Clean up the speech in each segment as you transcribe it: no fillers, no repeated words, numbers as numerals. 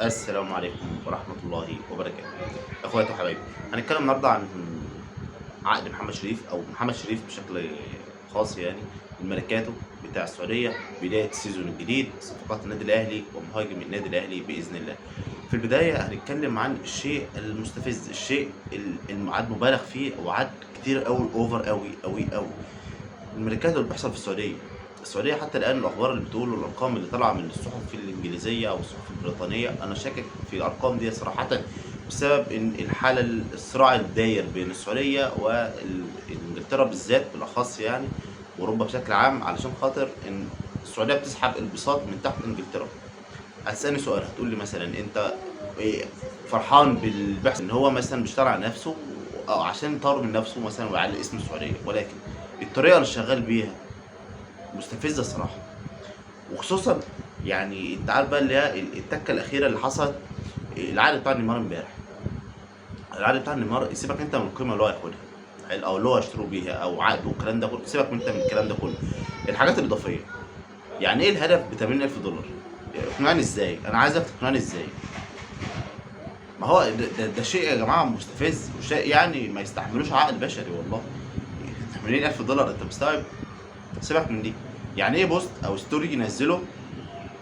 السلام عليكم ورحمة الله وبركاته. اخواتي وحبايبي، هنتكلم النهارده عن عقد محمد شريف او محمد شريف بشكل خاص، يعني الميركاتو بتاع السعودية، بداية السيزون الجديد، صفقات النادي الاهلي ومهاجم النادي الاهلي باذن الله. في البداية هنتكلم عن الشيء المستفز، الشيء العاد مبالغ فيه وعاد كتير قوي، اوفر قوي قوي قوي. الميركاتو اللي بيحصل في السعودية حتى الآن، الأخبار اللي بتقول والأرقام اللي طالعة من الصحف الإنجليزية أو الصحف البريطانية، أنا شاكك في الأرقام دي صراحة، بسبب إن الحالة، الصراع الداير بين السعودية وإنجلترا بالذات بالأخص يعني، وأوروبا بشكل عام، علشان خاطر إن السعودية بتسحب البساط من تحت إنجلترا. هتسألني سؤال، هتقول لي مثلا أنت إيه، فرحان بالبحث إن هو مثلا بيشتغل على نفسه أو عشان يطور من نفسه مثلا ويعلي اسم السعودية، ولكن الطريقة اللي شغال بيها مستفزه صراحه. وخصوصا يعني انت عارف بقى اللي هي التكه الاخيره اللي حصلت، العقد بتاع نيمار امبارح. العقد بتاع نيمار، سيبك انت من القيمه اللي هو هياخدها او اللي هو هيشتروا بيها او عقده والكلام ده كله، سيبك انت من الكلام ده كله. الحاجات الاضافيه، يعني ايه الهدف ب $80,000؟ اقنعني ازاي؟ انا عايزك تقنعني ازاي؟ ما هو ده شيء يا جماعه مستفز، وشيء يعني ما يستحملوش عقل بشري والله. $80,000 انت مستوعب؟ سيبك من دي. يعني ايه بوست او ستوري ينزله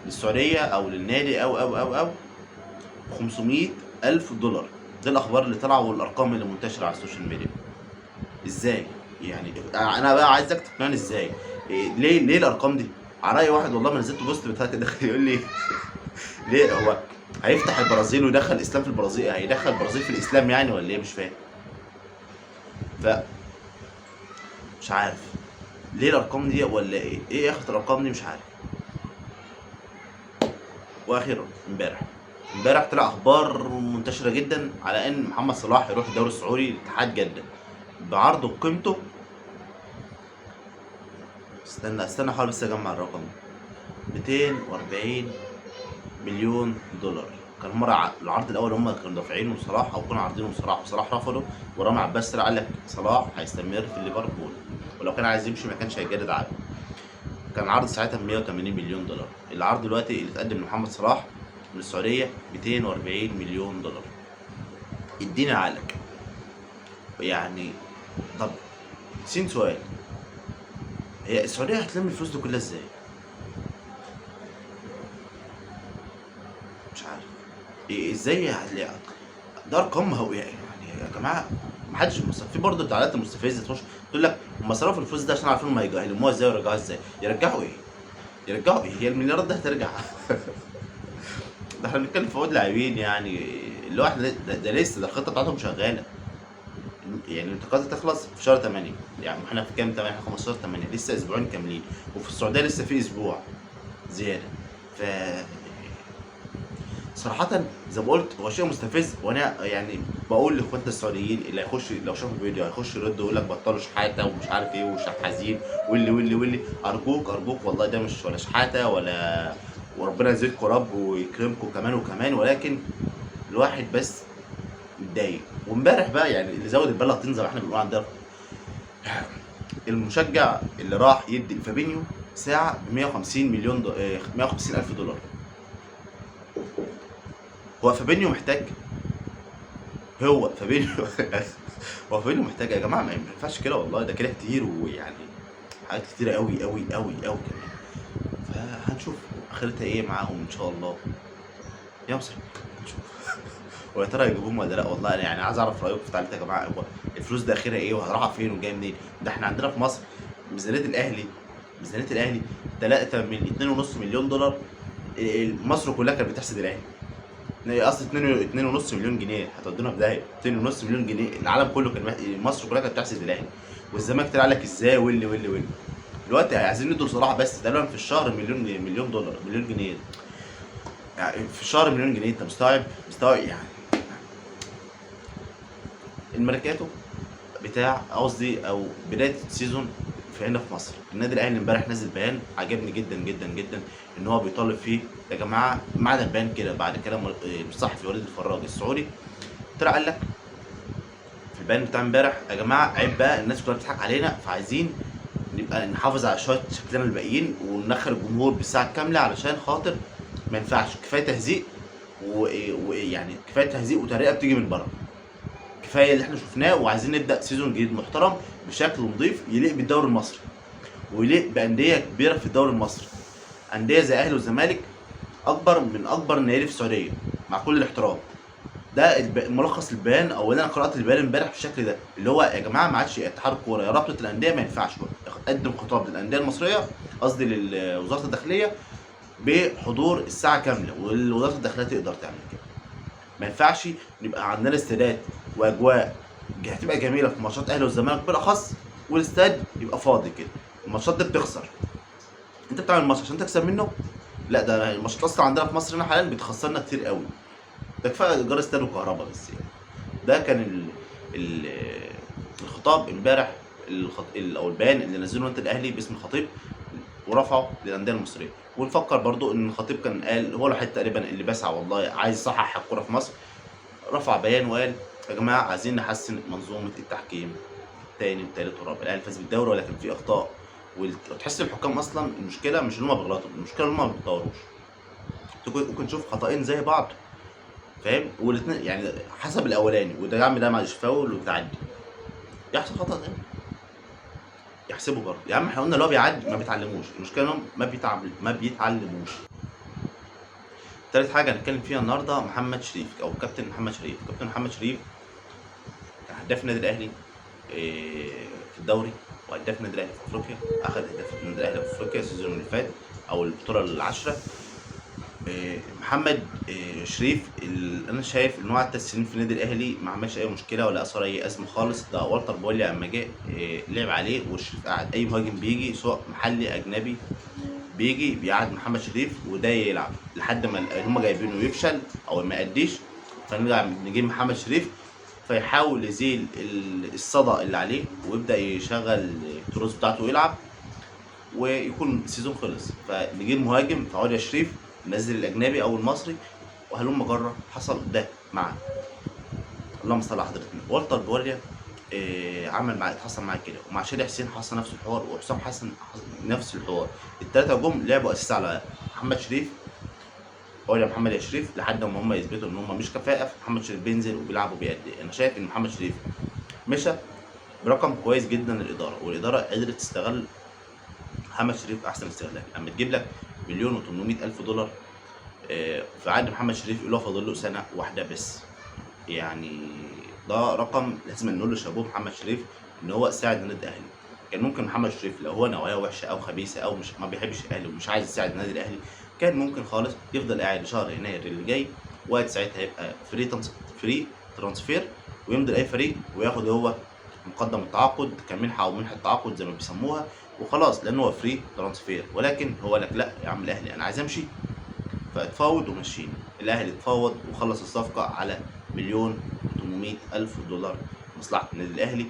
للسعوديه او للنادي او $500,000؟ ده الاخبار اللي طالعه والارقام اللي منتشره على السوشيال ميديا. ازاي يعني؟ انا بقى عايزك تقنعني ازاي. ليه الارقام دي؟ على راي واحد والله، ما نزلت بوست بتاع كده يقول لي ليه هو هيفتح البرازيل ويدخل الاسلام في البرازيل؟ هيدخل البرازيل في الاسلام يعني ولا ايه؟ مش فاهم. ف مش عارف ليه الارقام دي، ولا ايه اخر الارقام دي، مش عارف. واخيرا امبارح طلع اخبار منتشره جدا على ان محمد صلاح يروح الدوري السعودي لاتحاد جده بعرضه بقيمته. استنى احاول بس اجمع الرقم. 240 مليون دولار. كان مرة العرض الاول هم كانوا دافعينه لصلاح او كانوا عارضينه لصلاح، وصلاح رفضه، ورامي عباس طلع قال لك صلاح هيستمر في ليفربول، ولو كان عايز يمشي ما كانش هيجدد عقده. كان العرض ساعتها ب 180 مليون دولار. العرض دلوقتي اللي اتقدم لمحمد صلاح من السعوديه 240 مليون دولار. اديني عقلك يعني. طب سؤال، هي السعوديه هتلم الفلوس دي كلها ازاي؟ مش عارف. ازاي هتلاقي ده ارقام هو يعني يا جماعه. محدش في برضه التعليقات المستفزه تخش تقول لك هم صرفوا الفلوس دي عشان عارفين هم هيلموها ازاي ويرجعوها ازاي. يرجعوا ايه؟ يرجعوا ايه؟ هي المليارات دي هترجع؟ ده احنا بنتكلم في عقود لاعبين يعني. الواحد ده لسه، ده الخطه بتاعتهم شغاله. يعني الانتقالات هتخلص في شهر 8، يعني احنا في كام 8؟ احنا 15/8، لسه اسبوعين كاملين، وفي السعوديه لسه في اسبوع زياده. ف صراحة زي ما قلت هو شيء مستفز، وانا يعني بقول لاخواتنا السعوديين اللي هيخش لو شافوا الفيديو هيخش يرد ويقول لك بطلوا شحاتة ومش عارف ايه وشحازين واللي ارجوك والله ده مش ولا شحاتة ولا، وربنا يزيدكم رب ويكرمكم كمان وكمان، ولكن الواحد بس متضايق. وامبارح بقى يعني اللي زود البله طين زي ما احنا بنقول عندنا، المشجع اللي راح يدي لفابينيو ساعة ب 150 مليون 150 ألف دولار. هو فابينيو محتاج؟ هو فابينيو هو فابينيو محتاج يا جماعة؟ ما ينفعش كده والله، ده كده كتير، ويعني حاجات كتيرة أوي أوي أوي أوي كمان. فهنشوف آخرتها إيه معاهم إن شاء الله. يا مصر هنشوف. ويا ترى يجيبوهم ولا لا؟ والله أنا يعني عايز أعرف رأيكم في التعليقات يا جماعة. هو الفلوس دي آخرها إيه وهتروح فين وجاية منين؟ ده إحنا عندنا في مصر ميزانية الأهلي، ميزانية الأهلي 3 من 2.5 مليون دولار. مصر كلها كانت بتحسد الأهلي. اصل 2.5 مليون جنيه هتودونا في داهيه. 2.5 مليون جنيه العالم كله كان مصر كلها كانت بتحسد الاهلي، والزمالك طلع لك ازاي واللي دلوقتي عايزين ندوا صلاح بس تقريبا في الشهر مليون دولار، مليون جنيه يعني في الشهر مليون جنيه. انت مستوعب يعني. الميركاتو بتاع قصدي او بدايه السيزون في هنا في مصر، النادي الاهلي امبارح نزل بيان عجبني جدا جدا جدا، ان هو بيطالب فيه يا جماعه معنى البيان كده بعد كلام الصحفي وليد الفراج السعودي. طلع قال لك في البيان بتاع امبارح يا جماعه عيب بقى، الناس كلها بتضحك علينا، فعايزين نبقى نحافظ على شويه شكلنا الباقيين وندخل الجمهور بالساعه الكامله، علشان خاطر ما ينفعش كفايه تهزيق ويعني كفايه تهزيق وتريقه بتيجي من بره. كفايه اللي احنا شفناه، وعايزين نبدا سيزون جديد محترم بشكل نظيف يليق بالدوري المصري ويليق بانديه كبيره في الدوري المصري. انديه زي اهلي والزمالك اكبر من اكبر النادي في السعوديه مع كل الاحترام. ده ملخص البيان، او اللي انا قرات البيان امبارح بالشكل ده، اللي هو يا جماعه ما عادش اتحاد الكوره يا رابطه الانديه ما ينفعش بقى قدم خطاب للانديه المصريه، قصدي لوزاره الداخليه، بحضور الساعه كامله، ووزاره الداخليه تقدر تعمل كده. ما ينفعش نبقى عندنا استادات واجواء هتبقى جميله في ماتشات اهلي والزمالك بالاخص، والاستاد يبقى فاضي كده. الماتشات دي بتخسر، انت بتعمل ماتش عشان تكسب منه؟ لا، ده الماتشات اصلا عندنا في مصر هنا حاليا بتخسرنا كتير قوي. ده كفايه ايجار استاد وكهرباء بس يعني. ده كان ال الخطاب امبارح، او البيان اللي نزله النادي الاهلي باسم الخطيب ورفعه للانديه المصريه. ونفكر برضو ان الخطيب كان قال، هو الوحيد تقريبا اللي بيسعى والله عايز يصحح الكوره في مصر، رفع بيان وقال يا جماعه عايزين نحسن منظومه التحكيم تاني وتالت ورابع. الاهلي فاز بالدوري ولكن في اخطاء، وتحس الحكام اصلا المشكله مش ان هم بيغلطوا، المشكله ان هم ما بيتطوروش. ممكن تشوف خطأين زي بعض، فاهم، والاثنين يعني حسب الاولاني، وده يا عم ده معلش فاول وتعدي، يحصل خطأ تاني يحسبه برضه. يا عم احنا قلنا اللي هو بيعدي ما بيتعلموش، المشكله انهم ما بيتعلموش. تالت حاجه هنتكلم فيها النهارده محمد شريف، او كابتن محمد شريف. كابتن محمد شريف كان هداف النادي الاهلي في الدوري، وهداف النادي الاهلي في افريقيا، اخذ هداف النادي الاهلي في افريقيا السيزون اللي فات او البطوله العاشره. محمد شريف انا شايف ان هو قعد 3 سنين في النادي الاهلي ما عملش اي مشكله ولا اثر اي ازمه خالص. ده والتر بولي اما جه لعب عليه وشريف قعد. اي مهاجم بيجي سواء محلي اجنبي بيجي بيقعد محمد شريف وده يلعب لحد ما هم جايبينه يفشل او ما يأديش، فنرجع نجيب محمد شريف فيحاول يزيل الصدى اللي عليه ويبدا يشغل التروس بتاعته ويلعب ويكون السيزون خلص. فنجيب مهاجم فعود يا شريف نزل الاجنبي او المصري، وهلم جرة حصل ده مع اللهم صل على حضرتك والتر بوليا. عمل معاه، حصل معاه كده، ومع شادي حسين حصل نفس الحوار، وحسام حسن نفس الحوار. الثلاثه جم لعبوا اساس على محمد شريف، ولا محمد يا شريف، لحد ما هم يثبتوا ان هم مش كفاءه. محمد شريف بينزل وبيلعب وبيأدي. انا شايف ان محمد شريف مشى برقم كويس جدا للاداره، والاداره قدرت تستغل محمد شريف احسن استغلال. اما تجيب لك مليون و800 الف دولار في عقد محمد شريف اللي هو فاضل له سنه واحده بس، يعني ده رقم لازم نقول له شابوه محمد شريف ان هو ساعد النادي الاهلي. كان ممكن محمد شريف لو هو نوايا وحشه او خبيثه او مش ما بيحبش الاهلي ومش عايز يساعد النادي الاهلي، كان ممكن خالص يفضل قاعد لشهر يناير اللي جاي، وقت ساعتها هيبقى فري ترانسفير ويمضي لاي فريق وياخد هو مقدم التعاقد كمنحه او منحه تعاقد زي ما بيسموها وخلاص، لان هو فري ترانسفير. ولكن هو لك لا يا عم الاهلي انا عايز امشي، فاتفاوض ومشيني. الاهلي اتفاوض وخلص الصفقه على مليون و800 الف دولار مصلحه النادي الاهلي.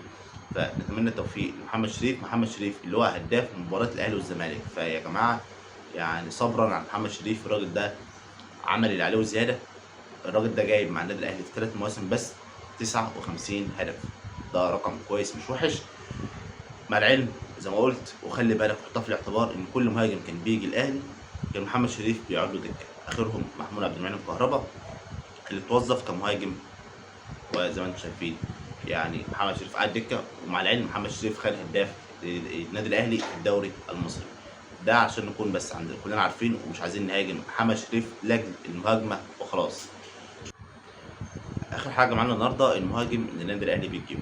فنتمنى التوفيق لمحمد شريف. محمد شريف اللي هو هداف مباراه الاهلي والزمالك، فيا جماعه يعني صبرا على محمد شريف. الراجل ده عمل اللي عليه وزياده. الراجل ده جايب مع النادي الاهلي في 3 مواسم بس 59 هدف، ده رقم كويس مش وحش. مع العلم زي ما قلت، وخلي بالك حطها في الاعتبار ان كل مهاجم كان بيجي الاهلي كان محمد شريف بيقعد له دكه، اخرهم محمود عبد المنعم كهربا اللي اتوظف كمهاجم. وزي ما انتم شايفين يعني محمد شريف قعد دكه، ومع العلم محمد شريف خد هداف النادي الاهلي في الدوري المصري. ده عشان نكون بس عند كلنا عارفين ومش عايزين نهاجم محمد شريف لاجل المهاجمه وخلاص. اخر حاجه معانا النهارده المهاجم اللي النادي الاهلي بيجيبه،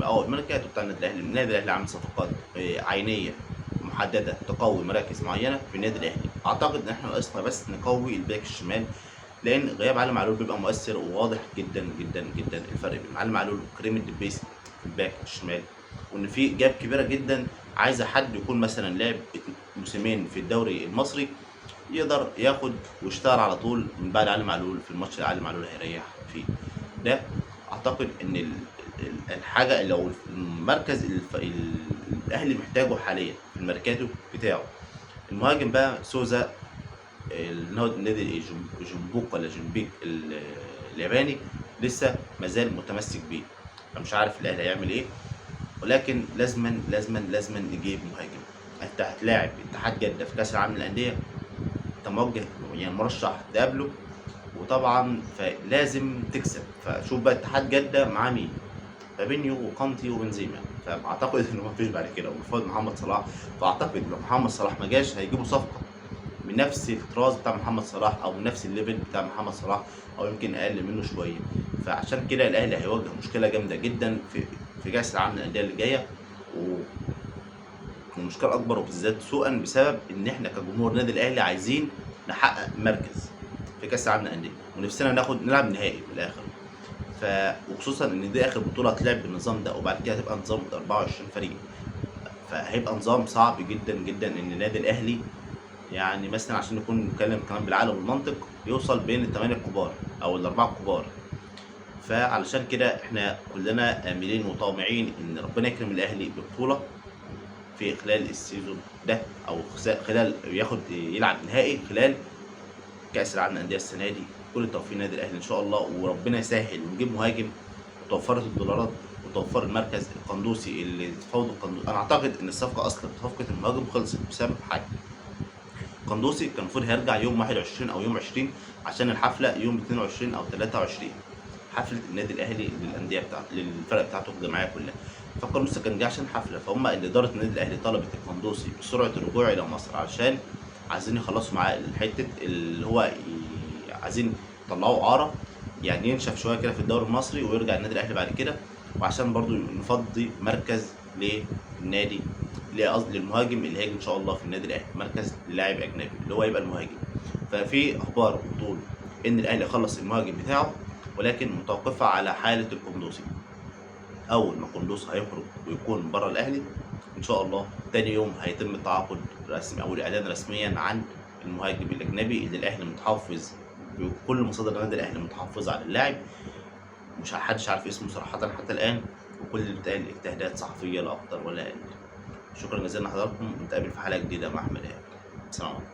او الميركاتو بتاع النادي الاهلي. النادي الاهلي عامل صفقات عينيه محدده تقوي مراكز معينه في النادي الاهلي. اعتقد ان احنا ناقصنا بس نقوي الباك الشمال، لان غياب علي معلول بيبقى مؤثر وواضح جدا جدا جدا الفرق بين علي معلول وكريم الدبيسي في الباك الشمال، وان في جاب كبيره جدا عايزه حد يكون مثلا لعب موسمين في الدوري المصري يقدر ياخد ويشتغل على طول من بعد علي معلول في الماتش اللي علي معلول هيريح فيه. ده اعتقد ان الحاجه اللي لو المركز الاهلي محتاجه حاليا في الميركاتو بتاعه. المهاجم بقى سوزا النادي جنبوك ولا جنبيك الياباني لسه مازال متمسك بيه، فمش عارف الاهلي هيعمل ايه. ولكن لازما نجيب مهاجم. انت هتلاعب اتحاد جده في كاس العالم للانديه، انت موجه يعني مرشح تقابله وطبعا فلازم تكسب. فشوف بقى اتحاد جده معاه مين؟ فابينيو وكانتي وبنزيما. فاعتقد انه ما فيش بعد كده، ومفروض محمد صلاح. فاعتقد لو محمد صلاح ما جاش هيجيبوا صفقه من نفس الطراز بتاع محمد صلاح، او من نفس الليفل بتاع محمد صلاح، او يمكن اقل منه شويه. فعشان كده الاهلي هيواجه مشكله جامده جدا في كاس العالم للانديه اللي جايه. ومشكله اكبر وبالذات سوءا بسبب ان احنا كجمهور نادي الاهلي عايزين نحقق مركز في كاس العالم للانديه، ونفسنا نلعب نهائي في الاخر. وخصوصا ان دي اخر بطوله هتلعب بالنظام ده، وبعد كده هتبقى نظام 24 فريق. فهيبقى نظام صعب جدا جدا ان النادي الاهلي يعني مثلا، عشان نكون نتكلم كمان بالعقل والمنطق، يوصل بين الثمانيه الكبار او الاربعه الكبار. فعلشان كده احنا كلنا املين وطامعين ان ربنا يكرم الاهلي ببطوله في خلال السيزون ده، او خلال يلعب نهائي خلال كاس العالم للانديه السنه دي. كل التوفيق للنادي الاهلي ان شاء الله، وربنا يسهل ونجيب مهاجم، وتوفرت الدولارات، وتوفر المركز القندوسي اللي تفاوض القندوسي. انا اعتقد ان الصفقه اصلا صفقه المهاجم خلصت بسبب حاجه. القندوسي كان المفروض هيرجع يوم 21 او يوم 20 عشان الحفله يوم 22 او 23، حفله النادي الاهلي للانديه بتاعته للفرق بتاعته الجماعيه كلها. فالقندوسي كان جه عشان حفله، فهم اللي اداره النادي الاهلي طلبت القندوسي بسرعه الرجوع الى مصر، عشان عايزين يخلصوا معاه الحته اللي هو عايزين يطلعوا اعاره، يعني ينشف شويه كده في الدوري المصري ويرجع النادي الاهلي بعد كده. وعشان برضو نفضي مركز للنادي، قصدي للمهاجم اللي هيجي ان شاء الله في النادي الاهلي، مركز للاعب اجنبي اللي هو يبقى المهاجم. ففي اخبار بتقول ان الاهلي خلص المهاجم بتاعه، ولكن متوقفه على حاله القندوسي. اول ما القندوسي هيخرج ويكون بره الاهلي ان شاء الله، تاني يوم هيتم التعاقد رسمي او الاعلان رسميا عن المهاجم الاجنبي اللي الاهلي متحفظ، بكل مصادر النادي الاهلي متحفظه على اللاعب. مش حدش عارف اسمه صراحه حتى الان، وكل اللي بتقال اجتهادات صحفيه لا اكتر ولا اقل. شكرا جزيلا لحضراتكم، ونتقابل في حلقه جديده مع احمد ايهاب. سلام عليكم.